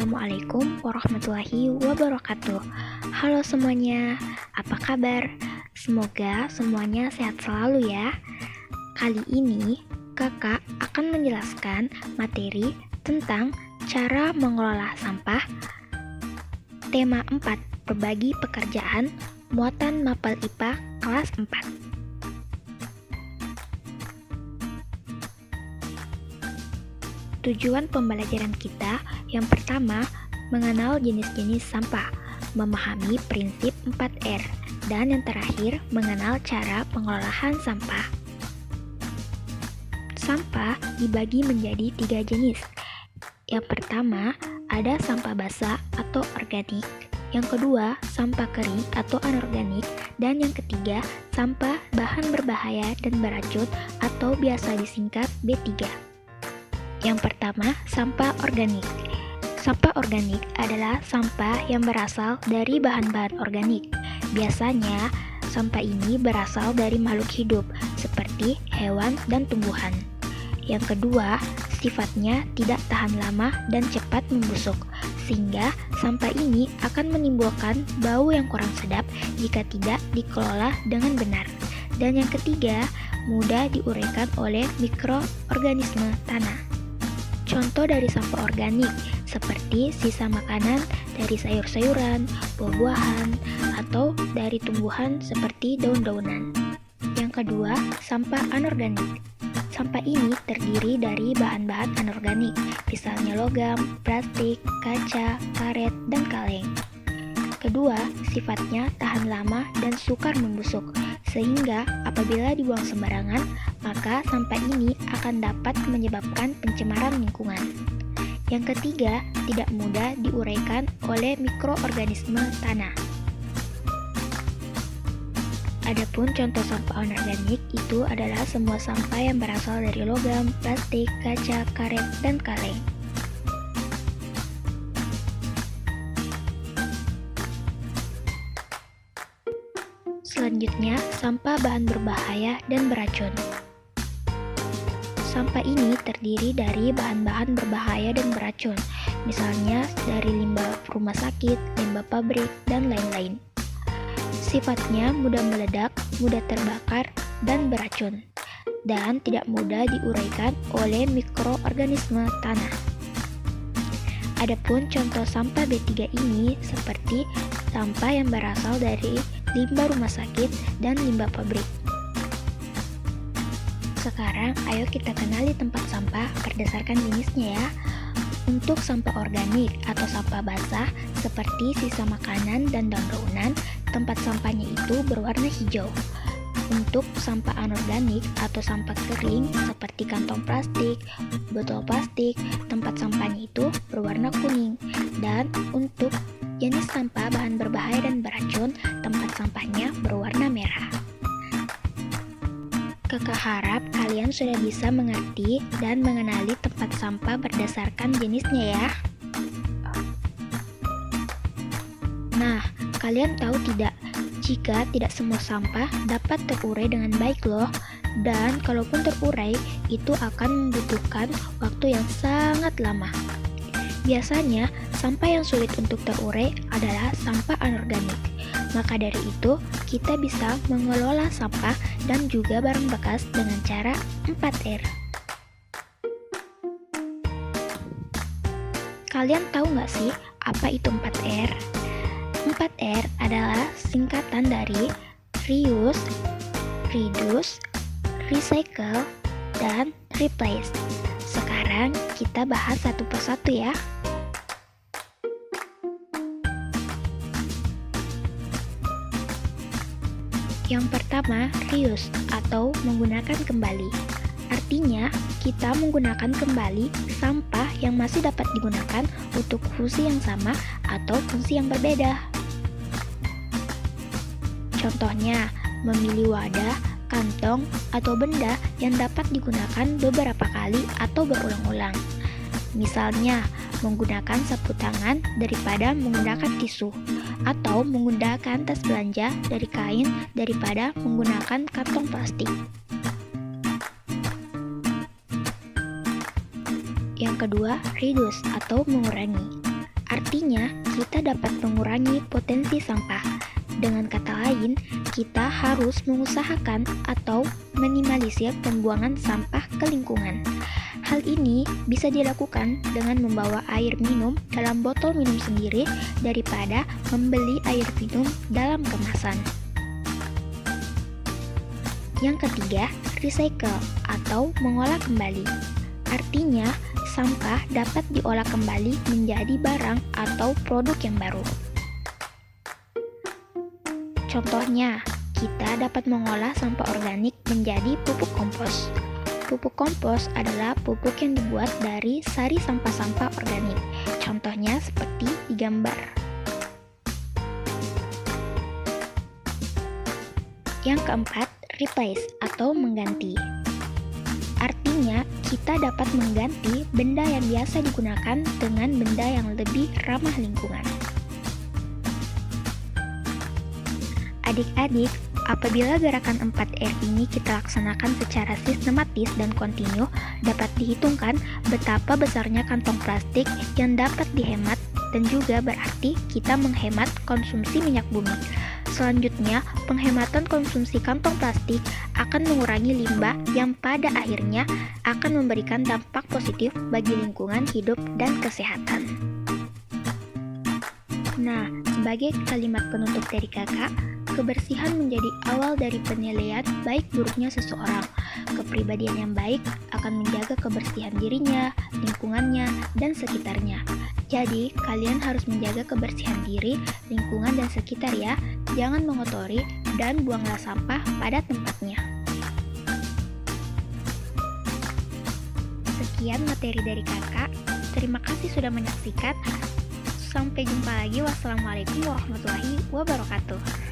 Assalamualaikum warahmatullahi wabarakatuh. Halo semuanya, apa kabar? Semoga semuanya sehat selalu ya. Kali ini kakak akan menjelaskan materi tentang cara mengelola sampah. Tema 4, berbagi pekerjaan, muatan mapel IPA kelas 4. Tujuan pembelajaran kita yang pertama, mengenal jenis-jenis sampah, memahami prinsip 4R, dan yang terakhir, mengenal cara pengelolaan sampah. Sampah dibagi menjadi 3 jenis. Yang pertama, ada sampah basah atau organik. Yang kedua, sampah kering atau anorganik. Dan yang ketiga, sampah bahan berbahaya dan beracun atau biasa disingkat B3. Yang pertama, sampah organik. Sampah organik adalah sampah yang berasal dari bahan-bahan organik. Biasanya, sampah ini berasal dari makhluk hidup, seperti hewan dan tumbuhan. Yang kedua, sifatnya tidak tahan lama dan cepat membusuk, sehingga sampah ini akan menimbulkan bau yang kurang sedap jika tidak dikelola dengan benar. Dan yang ketiga, mudah diuraikan oleh mikroorganisme tanah. Contoh dari sampah organik seperti sisa makanan dari sayur-sayuran, buah-buahan, atau dari tumbuhan seperti daun-daunan. Yang kedua, sampah anorganik. Sampah ini terdiri dari bahan-bahan anorganik, misalnya logam, plastik, kaca, karet, dan kaleng. Kedua, sifatnya tahan lama dan sukar membusuk, sehingga apabila dibuang sembarangan, maka sampah ini akan dapat menyebabkan pencemaran lingkungan. Yang ketiga, tidak mudah diuraikan oleh mikroorganisme tanah. Adapun contoh sampah anorganik itu adalah semua sampah yang berasal dari logam, plastik, kaca, karet, dan kaleng. Selanjutnya, sampah bahan berbahaya dan beracun. Sampah ini terdiri dari bahan-bahan berbahaya dan beracun, misalnya dari limbah rumah sakit, limbah pabrik, dan lain-lain. Sifatnya mudah meledak, mudah terbakar, dan beracun, dan tidak mudah diuraikan oleh mikroorganisme tanah. Adapun contoh sampah B3 ini seperti sampah yang berasal dari limbah rumah sakit dan limbah pabrik. Sekarang, ayo kita kenali tempat sampah berdasarkan jenisnya ya. Untuk sampah organik atau sampah basah seperti sisa makanan dan daun-daunan, tempat sampahnya itu berwarna hijau. Untuk sampah anorganik atau sampah kering seperti kantong plastik, botol plastik, tempat sampahnya itu berwarna kuning. Dan untuk jenis sampah bahan berbahaya dan beracun, tempat sampahnya berwarna merah. Kakak harap kalian sudah bisa mengerti dan mengenali tempat sampah berdasarkan jenisnya ya. Nah, kalian tahu tidak, jika tidak semua sampah dapat terurai dengan baik loh. Dan kalaupun terurai, itu akan membutuhkan waktu yang sangat lama. Biasanya, sampah yang sulit untuk terurai adalah sampah anorganik. Maka dari itu, kita bisa mengelola sampah dan juga barang bekas dengan cara 4R. Kalian tahu nggak sih apa itu 4R? 4R adalah singkatan dari reuse, reduce, recycle, dan replace. Sekarang kita bahas satu persatu ya. Yang pertama, reuse atau menggunakan kembali. Artinya, kita menggunakan kembali sampah yang masih dapat digunakan untuk fungsi yang sama atau fungsi yang berbeda. Contohnya, memilih wadah, kantong, atau benda yang dapat digunakan beberapa kali atau berulang-ulang. Misalnya, menggunakan sapu tangan daripada menggunakan tisu, atau menggunakan tas belanja dari kain daripada menggunakan kantong plastik. Yang kedua, reduce atau mengurangi. Artinya, kita dapat mengurangi potensi sampah. Dengan kata lain, kita harus mengusahakan atau minimalisir pembuangan sampah ke lingkungan. Hal ini bisa dilakukan dengan membawa air minum dalam botol minum sendiri daripada membeli air minum dalam kemasan. Yang ketiga, recycle atau mengolah kembali. Artinya, sampah dapat diolah kembali menjadi barang atau produk yang baru. Contohnya, kita dapat mengolah sampah organik menjadi pupuk kompos. Pupuk kompos adalah pupuk yang dibuat dari sari sampah-sampah organik. Contohnya seperti di gambar. Yang keempat, replace atau mengganti. Artinya, kita dapat mengganti benda yang biasa digunakan dengan benda yang lebih ramah lingkungan. Adik-adik, apabila gerakan 4R ini kita laksanakan secara sistematis dan kontinu, dapat dihitungkan betapa besarnya kantong plastik yang dapat dihemat dan juga berarti kita menghemat konsumsi minyak bumi. Selanjutnya, penghematan konsumsi kantong plastik akan mengurangi limbah yang pada akhirnya akan memberikan dampak positif bagi lingkungan hidup dan kesehatan. Nah, sebagai kalimat penutup dari kakak, kebersihan menjadi awal dari penilaian baik buruknya seseorang. Kepribadian yang baik akan menjaga kebersihan dirinya, lingkungannya, dan sekitarnya. Jadi, kalian harus menjaga kebersihan diri, lingkungan, dan sekitar ya. Jangan mengotori dan buanglah sampah pada tempatnya. Sekian materi dari kakak. Terima kasih sudah menyaksikan. Sampai jumpa lagi. Wassalamualaikum warahmatullahi wabarakatuh.